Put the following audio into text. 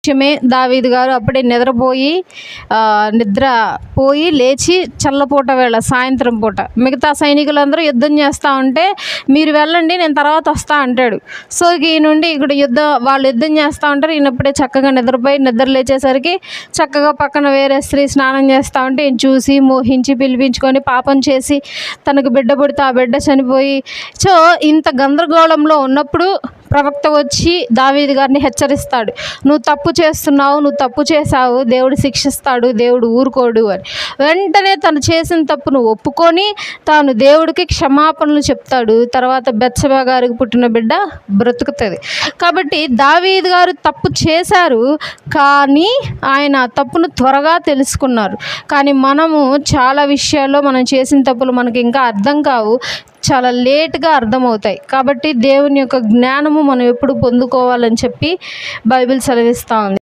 విషయమే దావీదు గారు అప్పుడే నిద్రపోయి లేచి చల్లపూట వేళ సాయంత్రం పూట మిగతా సైనికులందరూ యుద్ధం చేస్తూ ఉంటే మీరు వెళ్ళండి నేను తర్వాత వస్తా అంటాడు. సో ఈ నుండి ఇక్కడ వాళ్ళు యుద్ధం చేస్తూ ఉంటారు. ఈయనప్పుడే చక్కగా నిద్ర లేచేసరికి చక్కగా పక్కన వేరే స్త్రీ స్నానం చేస్తూ ఉంటే ఈయన చూసి మోహించి పిలిపించుకొని పాపం చేసి తనకు బిడ్డ పుడితే ఆ బిడ్డ చనిపోయి సో ఇంత గందరగోళంలో ఉన్నప్పుడు ప్రవక్త వచ్చి దావీదు గారిని హెచ్చరిస్తాడు. నువ్వు తప్పు చేస్తున్నావు, నువ్వు తప్పు చేశావు, దేవుడు శిక్షిస్తాడు, దేవుడు ఊరుకోడు అని. వెంటనే తను చేసిన తప్పును ఒప్పుకొని తాను దేవుడికి క్షమాపణలు చెప్తాడు. తర్వాత బెత్షెబా గారికి పుట్టిన బిడ్డ బ్రతుకుతుంది. కాబట్టి దావీదు గారు తప్పు చేశారు, కానీ ఆయన తప్పును త్వరగా తెలుసుకున్నారు. కానీ మనము చాలా విషయాల్లో మనం చేసిన తప్పులు మనకి ఇంకా అర్థం కావు, చాలా లేట్గా అర్థమవుతాయి. కాబట్టి దేవుని యొక్క జ్ఞానము మనం ఎప్పుడు పొందుకోవాలని చెప్పి బైబిల్ సెలవిస్తూ ఉంది.